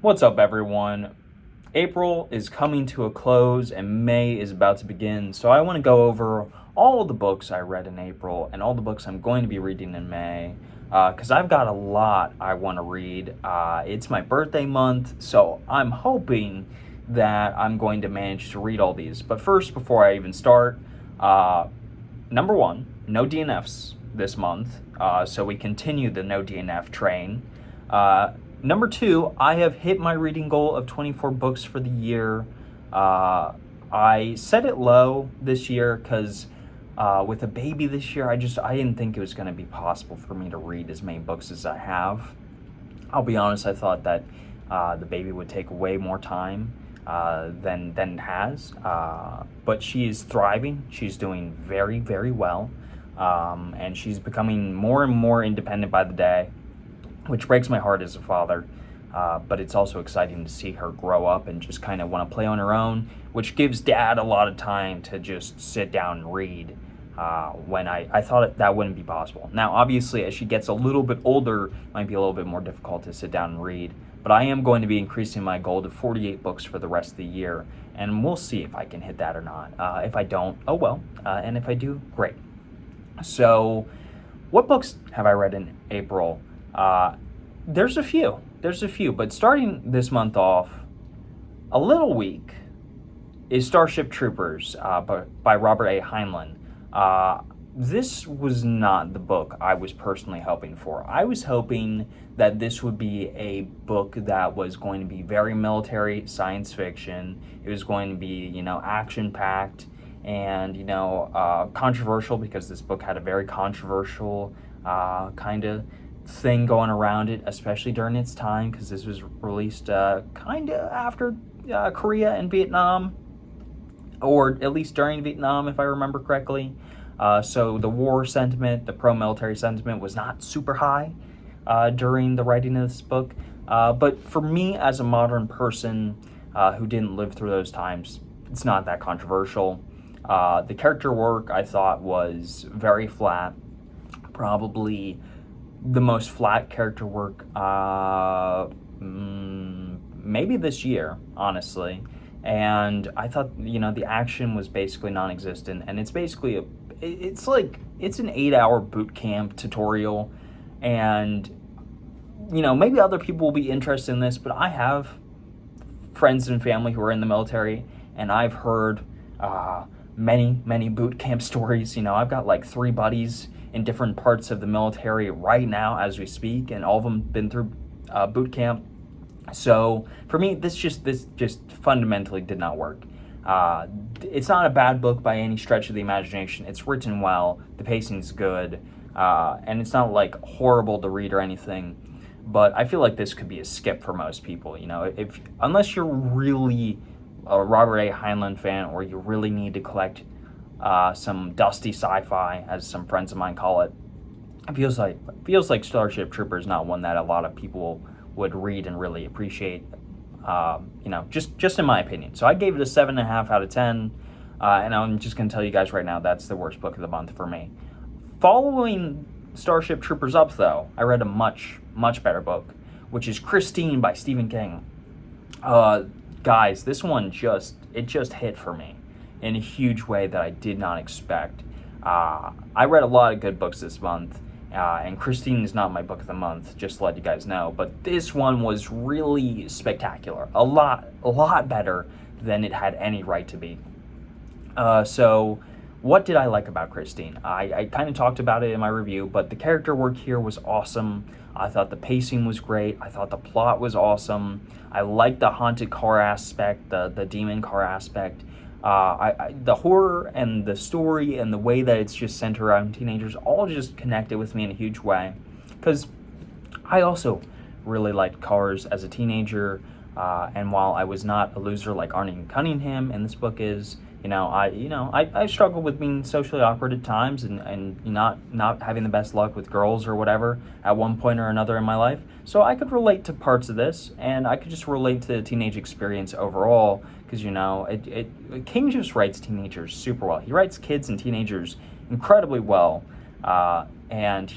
What's up, everyone? April is coming to a close and May is about to begin, so I want to go over all of the books I read in April and all the books I'm going to be reading in May, because I've got a lot I want to read. It's my birthday month, so I'm hoping that I'm going to manage to read all these. But first, before I even start, number one, no DNFs this month, so we continue the no DNF train. Number two, I have hit my reading goal of 24 books for the year. I set it low this year because with a baby this year, I didn't think it was going to be possible for me to read as many books as I have. I'll be honest, I thought that the baby would take way more time than it has. But she is thriving. She's doing very, very well. And she's becoming more and more independent by the day, which breaks my heart as a father, but it's also exciting to see her grow up and just kind of want to play on her own, which gives Dad a lot of time to just sit down and read, when I thought that wouldn't be possible. Now, obviously, as she gets a little bit older, it might be a little bit more difficult to sit down and read, but I am going to be increasing my goal to 48 books for the rest of the year, and we'll see if I can hit that or not. If I don't, oh well, and if I do, great. So, what books have I read in April? There's a few, but starting this month off, a little weak, is Starship Troopers by Robert A. Heinlein. This was not the book I was personally hoping for. I was hoping that this would be a book that was going to be very military science fiction. It was going to be, action-packed and, controversial, because this book had a very controversial kind of thing going around it, especially during its time, because this was released kind of after Korea and Vietnam, or at least during Vietnam, if I remember correctly. So the war sentiment, the pro-military sentiment, was not super high during the writing of this book. But for me, as a modern person who didn't live through those times, it's not that controversial. The character work, I thought, was very flat, probably the most flat character work maybe this year, honestly. And I thought, the action was basically non-existent, and it's basically it's an 8-hour boot camp tutorial, and maybe other people will be interested in this, but I have friends and family who are in the military, and I've heard many boot camp stories. I've got like 3 buddies in different parts of the military right now as we speak, and all of them been through boot camp. So for me, this just fundamentally did not work. It's not a bad book by any stretch of the imagination. It's written well, the pacing's good, and it's not like horrible to read or anything. But I feel like this could be a skip for most people. Unless you're really a Robert A. Heinlein fan, or you really need to collect some dusty sci-fi, as some friends of mine call it. It feels like Starship Troopers is not one that a lot of people would read and really appreciate. Just in my opinion. So I gave it a 7.5 out of 10, and I'm just gonna tell you guys right now, that's the worst book of the month for me. Following Starship Troopers up, though, I read a much better book, which is Christine by Stephen King. Guys, this one just hit for me in a huge way that I did not expect. I read a lot of good books this month, and Christine is not my book of the month, just to let you guys know, but this one was really spectacular. A lot better than it had any right to be. So what did I like about Christine? I kind of talked about it in my review, but the character work here was awesome. I thought the pacing was great. I thought the plot was awesome. I liked the haunted car aspect, the demon car aspect. The horror and the story and the way that it's just centered around teenagers all just connected with me in a huge way. Because I also really liked cars as a teenager, and while I was not a loser like Arnie Cunningham in this book is, I struggled with being socially awkward at times and not having the best luck with girls or whatever at one point or another in my life. So I could relate to parts of this, and I could just relate to the teenage experience overall, because King just writes teenagers super well. He writes kids and teenagers incredibly well, and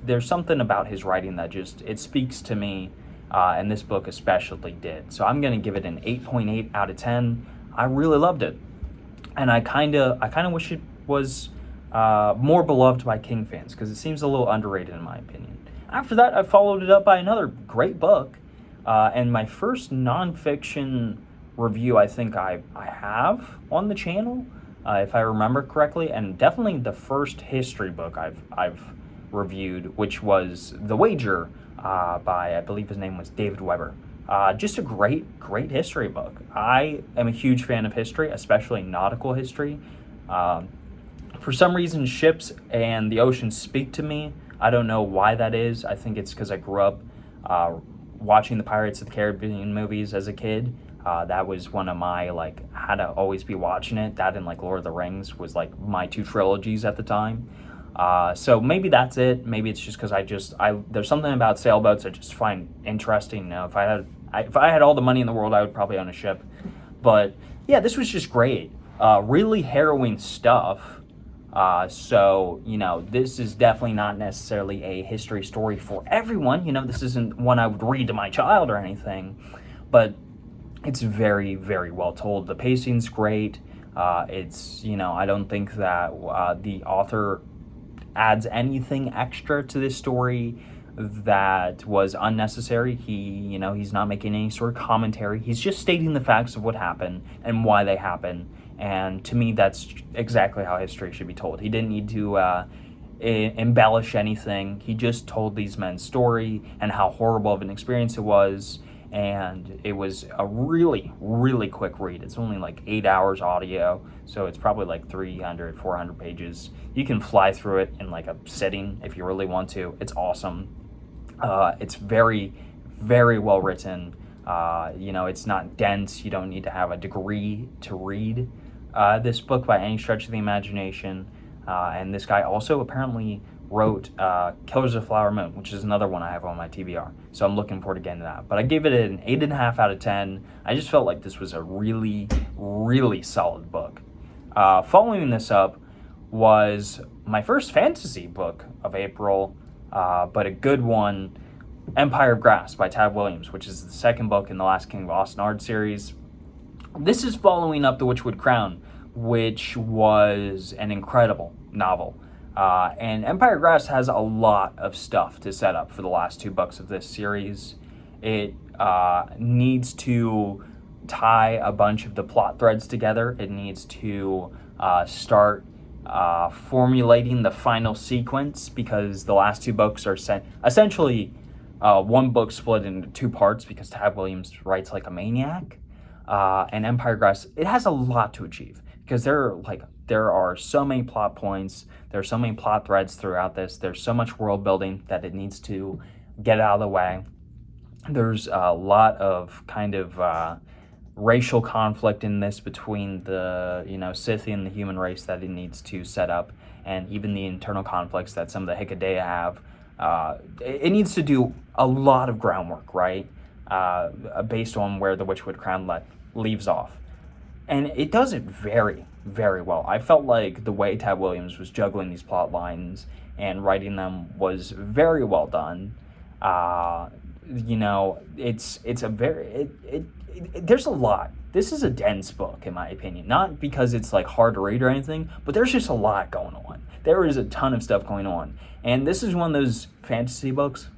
there's something about his writing that it speaks to me and this book especially did. So I'm going to give it an 8.8 out of 10. I really loved it, and I kind of wish it was more beloved by King fans, because it seems a little underrated in my opinion. After that, I followed it up by another great book, and my first nonfiction review I think I have on the channel, if I remember correctly, and definitely the first history book I've reviewed, which was The Wager, by, I believe his name was David Weber. Just a great history book. I am a huge fan of history, especially nautical history. For some reason, ships and the ocean speak to me. I don't know why that is. I think it's because I grew up watching the Pirates of the Caribbean movies as a kid. That was one of my, had to always be watching it. That and, Lord of the Rings was, my two trilogies at the time. So maybe that's it. Maybe it's just because there's something about sailboats I just find interesting. If I had all the money in the world, I would probably own a ship. But yeah, this was just great. Really harrowing stuff. So this is definitely not necessarily a history story for everyone. This isn't one I would read to my child or anything, but it's very, very well told. The pacing's great. It's, I don't think that the author adds anything extra to this story that was unnecessary. He's not making any sort of commentary. He's just stating the facts of what happened and why they happened. And to me, that's exactly how history should be told. He didn't need to embellish anything. He just told these men's story and how horrible of an experience it was. And it was a really, really quick read. It's only 8 hours audio, so it's probably 300, 400 pages. You can fly through it in a sitting if you really want to. It's awesome. It's very, very well written. It's not dense. You don't need to have a degree to read this book by any stretch of the imagination. And this guy also apparently wrote Killers of the Flower Moon, which is another one I have on my TBR. So I'm looking forward to getting to that. But I gave it an 8.5 out of 10. I just felt like this was a really, really solid book. Following this up was my first fantasy book of April, but a good one, Empire of Grass by Tad Williams, which is the second book in the Last King of Ostenard series. This is following up The Witchwood Crown, which was an incredible novel. And Empire of Grass has a lot of stuff to set up for the last two books of this series. It needs to tie a bunch of the plot threads together. It needs to start formulating the final sequence, because the last two books are essentially one book split into two parts because Tad Williams writes like a maniac. And Empire of Grass, it has a lot to achieve, because there are so many plot points, there are so many plot threads throughout this, there's so much world building that it needs to get out of the way. There's a lot of kind of racial conflict in this between the Scythian and the human race that it needs to set up, and even the internal conflicts that some of the Hecadea have. It needs to do a lot of groundwork, right? Based on where the Witchwood Crown leaves off. And it does it very, very well. I felt like the way Tad Williams was juggling these plot lines and writing them was very well done. It's a very, there's a lot. This is a dense book, in my opinion. Not because it's hard to read or anything, but there's just a lot going on. There is a ton of stuff going on. And this is one of those fantasy books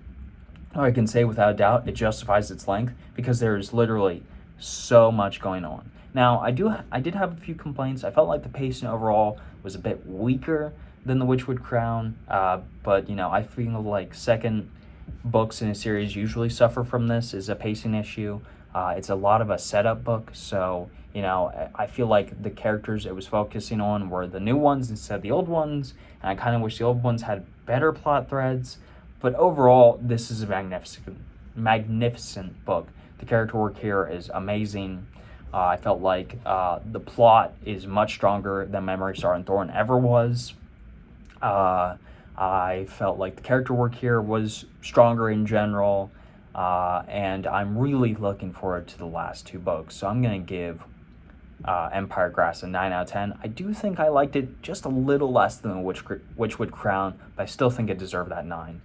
I can say without a doubt it justifies its length, because there's literally so much going on. Now, I did have a few complaints. I felt like the pacing overall was a bit weaker than the Witchwood Crown, but I feel like second books in a series usually suffer from this, is a pacing issue. It's a lot of a setup book, so I feel like the characters it was focusing on were the new ones instead of the old ones, and I kind of wish the old ones had better plot threads. But overall, this is a magnificent book. The character work here is amazing. I felt like the plot is much stronger than Memory, Star, and Thorn ever was. I felt like the character work here was stronger in general. And I'm really looking forward to the last two books. So I'm going to give Empire of Grass a 9 out of 10. I do think I liked it just a little less than the Witchwood Crown, but I still think it deserved that 9.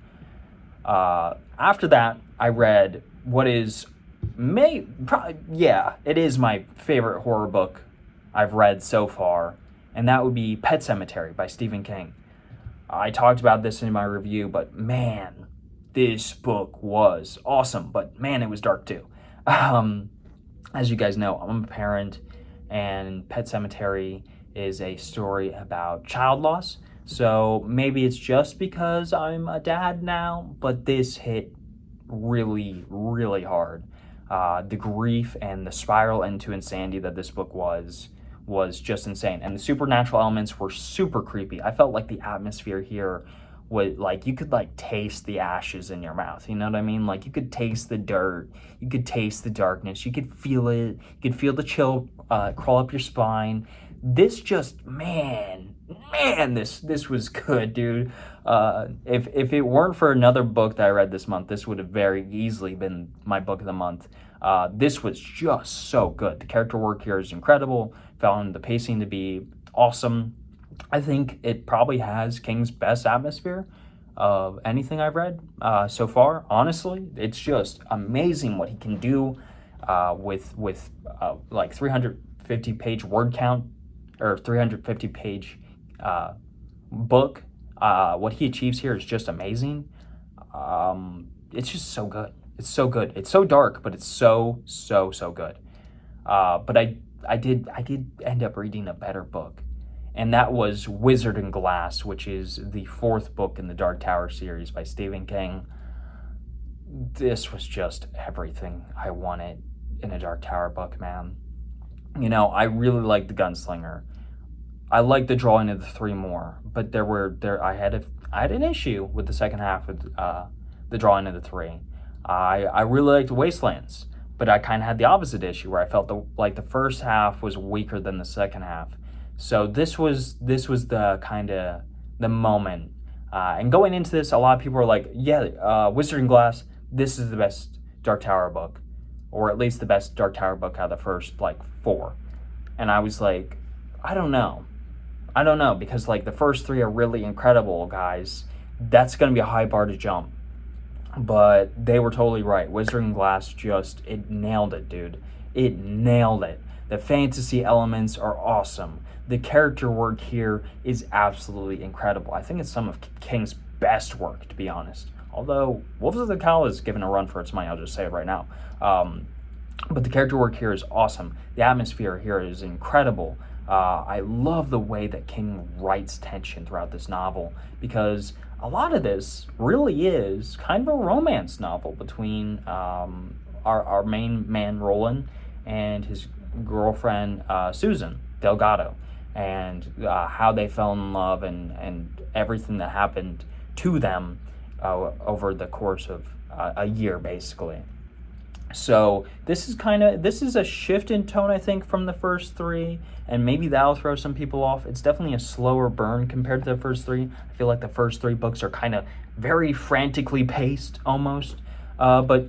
After that, I read what is yeah, it is my favorite horror book I've read so far, and that would be Pet Sematary by Stephen King. I talked about this in my review, but man, this book was awesome. But man, it was dark too. Um, as you guys know, I'm a parent, and Pet Sematary is a story about child loss. So maybe it's just because I'm a dad now, but this hit really, really hard. The grief and the spiral into insanity that this book was just insane, and the supernatural elements were super creepy. I felt like the atmosphere here was like you could like taste the ashes in your mouth. You know what I mean? Like you could taste the dirt, you could taste the darkness, you could feel it, you could feel the chill crawl up your spine. This just man, this was good, dude. If it weren't for another book that I read this month, this would have very easily been my book of the month. This was just so good. The character work here is incredible. Found the pacing to be awesome. I think it probably has King's best atmosphere of anything I've read so far. Honestly, it's just amazing what he can do with like 350 page word count or 350 page book. What he achieves here is just amazing. It's just so good. It's so good. It's so dark, but it's so good. But I did end up reading a better book, and that was Wizard and Glass, which is the fourth book in the Dark Tower series by Stephen King. This was just everything I wanted in a Dark Tower book, man. You know, I really liked the Gunslinger. I liked the drawing of the three more, but I had an issue with the second half of the drawing of the three. I really liked Wastelands, but I kind of had the opposite issue where I felt like the first half was weaker than the second half. So this was the kind of the moment. And going into this, a lot of people were like, "Yeah, Wizard and Glass. This is the best Dark Tower book, or at least the best Dark Tower book out of the first like four." And I was like, I don't know. Because like the first three are really incredible, guys. That's gonna be a high bar to jump. But they were totally right. Wizard and Glass it nailed it, dude. It nailed it. The fantasy elements are awesome. The character work here is absolutely incredible. I think it's some of King's best work, to be honest. Although Wolves of the Cowl is given a run for its money, I'll just say it right now. But the character work here is awesome. The atmosphere here is incredible. I love the way that King writes tension throughout this novel, because a lot of this really is kind of a romance novel between our main man, Roland, and his girlfriend, Susan Delgado, and how they fell in love and everything that happened to them over the course of a year, basically. So this is a shift in tone, I think, from the first three, and maybe that'll throw some people off. It's definitely a slower burn compared to the first three. I feel like the first three books are kind of very frantically paced, almost. But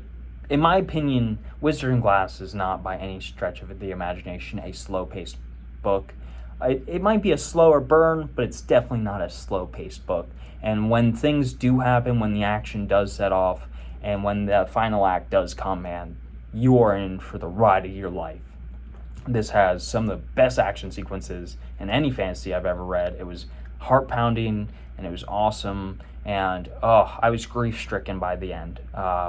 in my opinion, Wizard and Glass is not by any stretch of the imagination a slow-paced book. It might be a slower burn, but it's definitely not a slow-paced book. And when things do happen, when the action does set off, and when the final act does come, man, you are in for the ride of your life. This has some of the best action sequences in any fantasy I've ever read. It was heart-pounding, and it was awesome, and I was grief-stricken by the end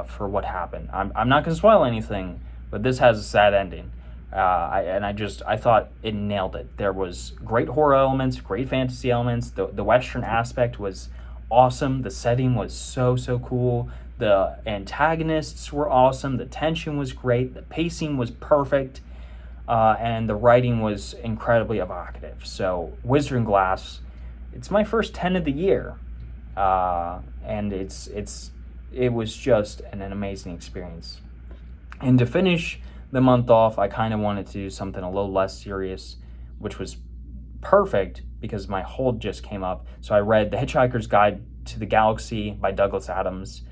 for what happened. I'm not going to spoil anything, but this has a sad ending. I thought it nailed it. There was great horror elements, great fantasy elements. The Western aspect was awesome. The setting was so cool. The antagonists were awesome. The tension was great. The pacing was perfect. And the writing was incredibly evocative. So Wizard and Glass, it's my first 10 of the year. And it was just an amazing experience. And to finish the month off, I kind of wanted to do something a little less serious, which was perfect because my hold just came up. So I read The Hitchhiker's Guide to the Galaxy by Douglas Adams.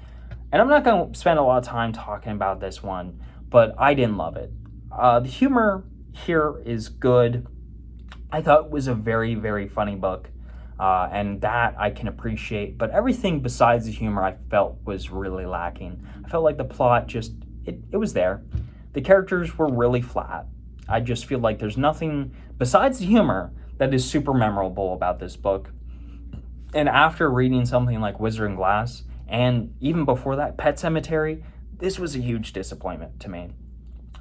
And I'm not going to spend a lot of time talking about this one, but I didn't love it. The humor here is good. I thought it was a very, very funny book, and that I can appreciate. But everything besides the humor I felt was really lacking. I felt like the plot just it was there. The characters were really flat. I just feel like there's nothing besides the humor that is super memorable about this book. And after reading something like Wizard and Glass, and even before that, Pet Cemetery, this was a huge disappointment to me.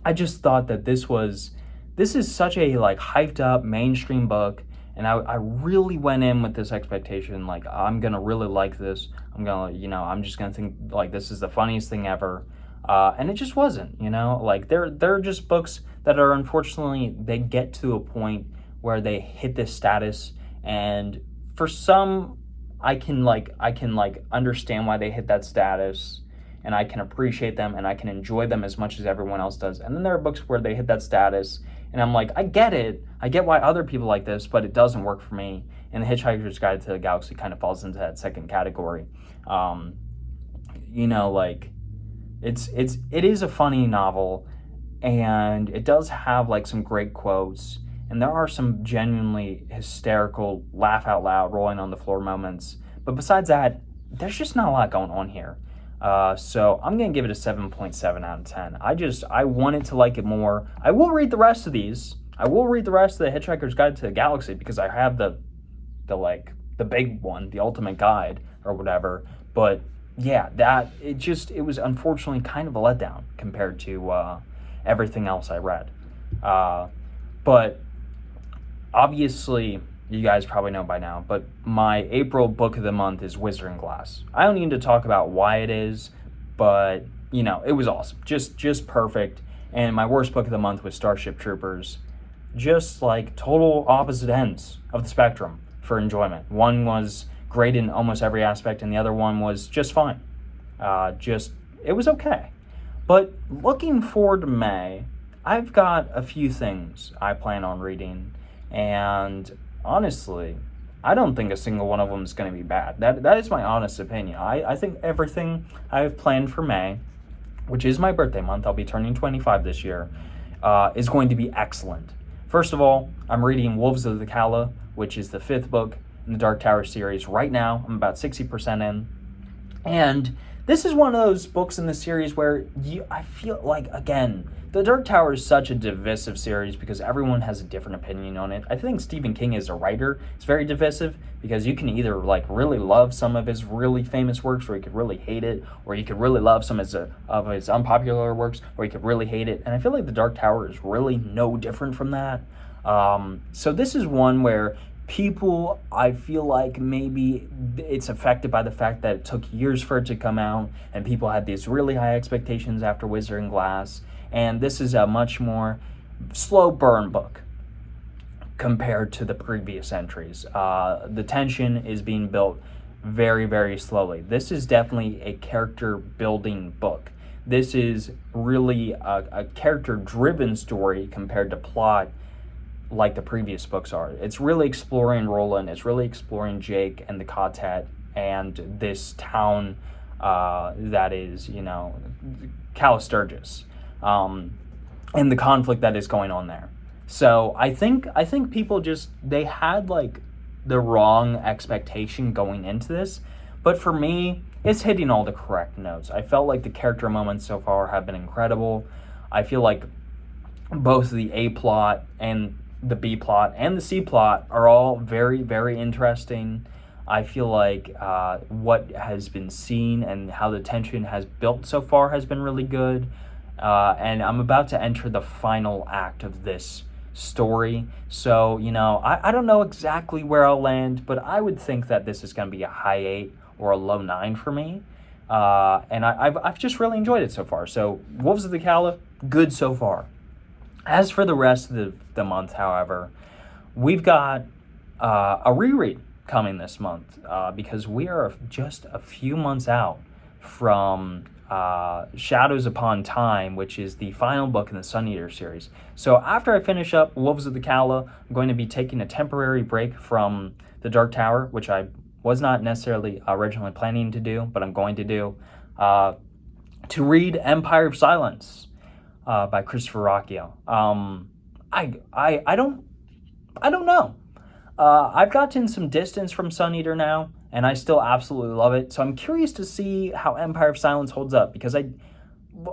I just thought that this is such a like hyped up mainstream book, and I really went in with this expectation like I'm gonna really like this. I'm gonna I'm just gonna think like this is the funniest thing ever, and it just wasn't. Like they're just books that are unfortunately they get to a point where they hit this status, and for some I can understand why they hit that status, and I can appreciate them and I can enjoy them as much as everyone else does. And then there are books where they hit that status and I'm like, I get it. I get why other people like this, but it doesn't work for me. And The Hitchhiker's Guide to the Galaxy kind of falls into that second category. Like it is a funny novel, and it does have like some great quotes, and there are some genuinely hysterical laugh out loud rolling on the floor moments, but besides that there's just not a lot going on here. So I'm gonna give it a 7.7 out of 10. I wanted to like it more. I will read the rest of these. I will read the rest of the Hitchhiker's Guide to the Galaxy because I have the big one, the ultimate guide or whatever. But yeah, it was unfortunately kind of a letdown compared to everything else I read. But obviously, you guys probably know by now, but my April book of the month is Wizard and Glass. I don't need to talk about why it is, but it was awesome. Just perfect. And my worst book of the month was Starship Troopers. Just like total opposite ends of the spectrum for enjoyment. One was great in almost every aspect, and the other one was just fine. It was okay. But looking forward to May, I've got a few things I plan on reading, and honestly, I don't think a single one of them is going to be bad. That is my honest opinion. I think everything I have planned for May, which is my birthday month, I'll be turning 25 this year, is going to be excellent. First of all, I'm reading Wolves of the Calla, which is the 5th book in the Dark Tower series. Right now, I'm about 60% in. And this is one of those books in the series where I feel like, again, the Dark Tower is such a divisive series because everyone has a different opinion on it. I think Stephen King as a writer is very divisive because you can either really love some of his really famous works, or you could really hate it, or you could really love some of his unpopular works, or you could really hate it. And I feel like the Dark Tower is really no different from that. So this is one where people, I feel like maybe it's affected by the fact that it took years for it to come out, and people had these really high expectations after Wizard and Glass. And this is a much more slow burn book compared to the previous entries. The tension is being built very, very slowly. This is definitely a character building book. This is really a character driven story compared to plot like the previous books are. It's really exploring Roland, it's really exploring Jake and the Quartet and this town that is, Calla Sturgis. And the conflict that is going on there. So I think people they had like the wrong expectation going into this, but for me, it's hitting all the correct notes. I felt like the character moments so far have been incredible. I feel like both the A plot and the B plot and the C plot are all very, very interesting. I feel like what has been seen and how the tension has built so far has been really good. And I'm about to enter the final act of this story. So, I don't know exactly where I'll land, but I would think that this is going to be a high 8 or a low 9 for me. And I've just really enjoyed it so far. So, Wolves of the Calla, good so far. As for the rest of the month, however, we've got a reread coming this month because we are just a few months out from Shadows Upon Time, which is the final book in the Sun Eater series. So after I finish up Wolves of the Calla, I'm going to be taking a temporary break from the Dark Tower, which I was not necessarily originally planning to do, but I'm going to do, to read Empire of Silence by Christopher Rocchio. I don't know. I've gotten some distance from Sun Eater now, and I still absolutely love it. So I'm curious to see how Empire of Silence holds up, because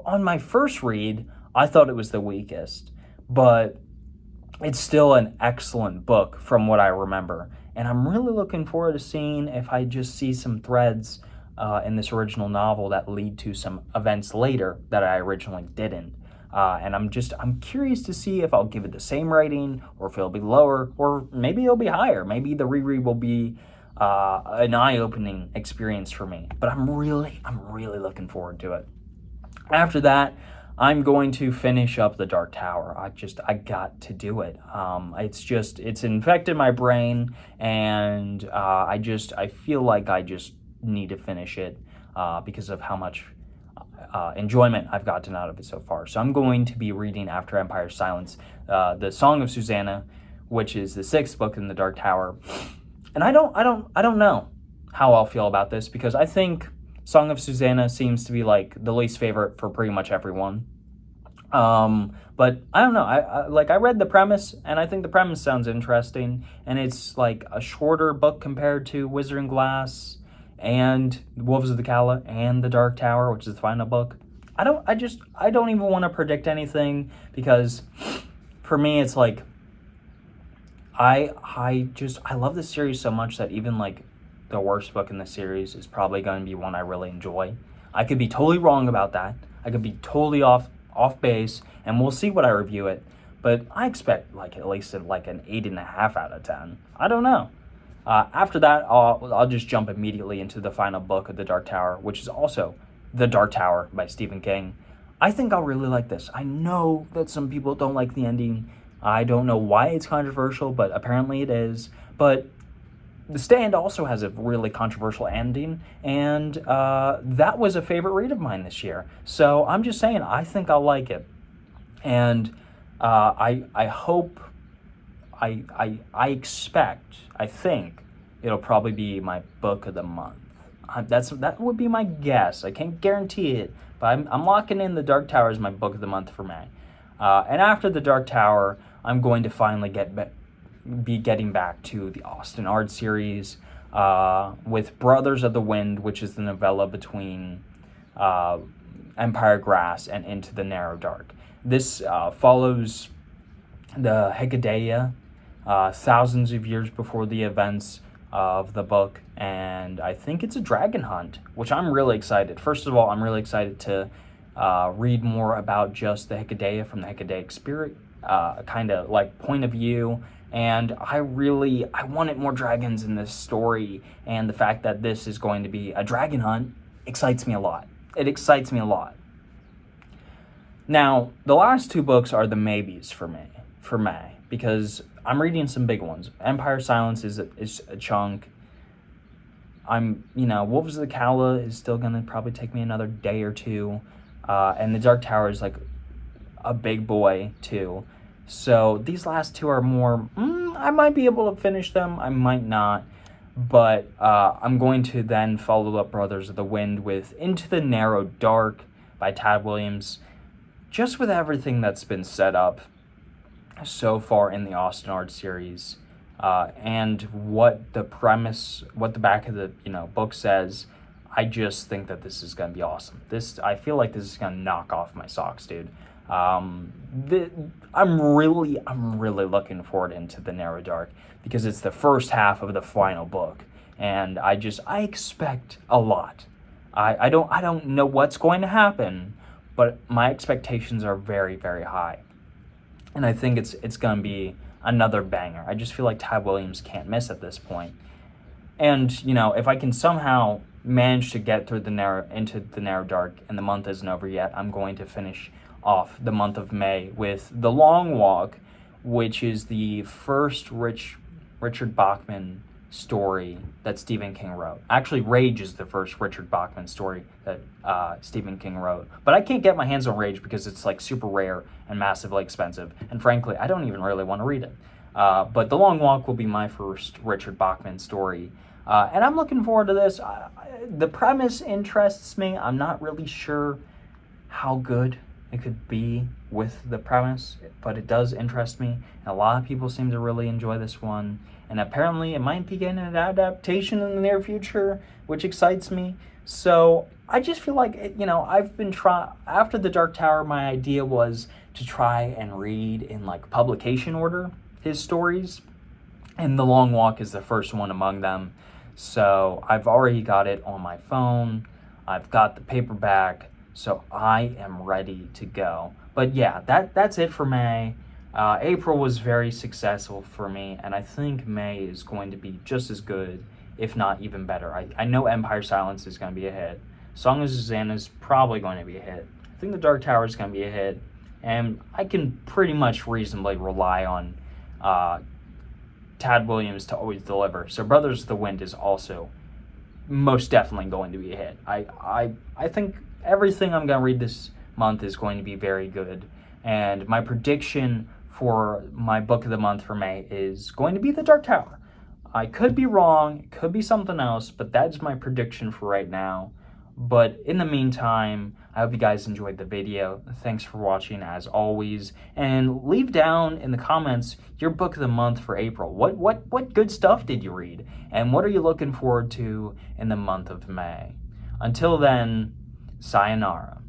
on my first read, I thought it was the weakest, but it's still an excellent book from what I remember. And I'm really looking forward to seeing if I just see some threads in this original novel that lead to some events later that I originally didn't. And I'm curious to see if I'll give it the same rating, or if it'll be lower, or maybe it'll be higher. Maybe the reread will be an eye-opening experience for me. But I'm really looking forward to it. After that, I'm going to finish up The Dark Tower. I got to do it. It's infected my brain, and I feel like I just need to finish it because of how much enjoyment I've gotten out of it so far. So I'm going to be reading After Empire's Silence, the Song of Susanna, which is the 6th book in The Dark Tower. And I don't know how I'll feel about this, because I think Song of Susanna seems to be like the least favorite for pretty much everyone. But I don't know. I read the premise, and I think the premise sounds interesting, and it's like a shorter book compared to Wizard Glass and Wolves of the Calla and The Dark Tower, which is the final book. I don't even want to predict anything, because for me it's like I love this series so much that even like the worst book in the series is probably going to be one I really enjoy. I could be totally wrong about that. I could be totally off base, and we'll see what I review it. But I expect like at least like an 8.5 out of 10. I don't know. After that, I'll just jump immediately into the final book of The Dark Tower, which is also The Dark Tower by Stephen King. I think I'll really like this. I know that some people don't like the ending. I don't know why it's controversial, but apparently it is. But The Stand also has a really controversial ending, and that was a favorite read of mine this year. So I'm just saying, I think I'll like it. And I hope, I expect, I think it'll probably be my book of the month. That would be my guess. I can't guarantee it, but I'm locking in The Dark Tower as my book of the month for May. And after The Dark Tower, I'm going to finally be getting back to the Austin Art series with Brothers of the Wind, which is the novella between Empire Grass and Into the Narrow Dark. This follows the Hecadeia thousands of years before the events of the book, and I think it's a dragon hunt, which I'm really excited. First of all, I'm really excited to read more about just the Hecadeia from the Hecadaic spirit kind of like point of view. And I wanted more dragons in this story, and the fact that this is going to be a dragon hunt excites me a lot. It excites me a lot. Now, the last 2 books are the maybes for May, because I'm reading some big ones. Empire Silence is a chunk. Wolves of the Calla is still going to probably take me another day or 2. And The Dark Tower is like a big boy too. So these last 2 are more, I might be able to finish them, I might not. But I'm going to then follow up Brothers of the Wind with Into the Narrow Dark by Tad Williams. Just with everything that's been set up so far in the Austin Art series, and what the back of the book says, I just think that this is going to be awesome. I feel like this is going to knock off my socks, dude. I'm really looking forward into the Narrow Dark, because it's the first half of the final book, and I expect a lot. I don't know what's going to happen, but my expectations are very, very high, and I think it's going to be another banger. I just feel like Tad Williams can't miss at this point. And if I can somehow manage to get through into the Narrow Dark, and the month isn't over yet, I'm going to finish off the month of May with The Long Walk, which is the first Richard Bachman story that Stephen King wrote. Actually, Rage is the first Richard Bachman story that Stephen King wrote. But I can't get my hands on Rage because it's like super rare and massively expensive. And frankly, I don't even really want to read it. But The Long Walk will be my first Richard Bachman story. And I'm looking forward to this. The premise interests me. I'm not really sure how good it could be with the premise, but it does interest me. And a lot of people seem to really enjoy this one. And apparently it might be getting an adaptation in the near future, which excites me. So I just feel like I've been after the Dark Tower. My idea was to try and read in like publication order his stories, and The Long Walk is the first one among them. So I've already got it on my phone. I've got the paperback, so I am ready to go. But yeah, that's it for May. April was very successful for me, and I think May is going to be just as good, if not even better. I know Empire Silence is going to be a hit. Song of Susanna is probably going to be a hit. I think The Dark Tower is going to be a hit, and I can pretty much reasonably rely on Tad Williams to always deliver. So Brothers of the Wind is also most definitely going to be a hit. I think everything I'm going to read this month is going to be very good. And my prediction for my book of the month for May is going to be The Dark Tower. I could be wrong, it could be something else, but that's my prediction for right now. But in the meantime, I hope you guys enjoyed the video. Thanks for watching as always. And leave down in the comments your book of the month for April. What good stuff did you read? And what are you looking forward to in the month of May? Until then, sayonara.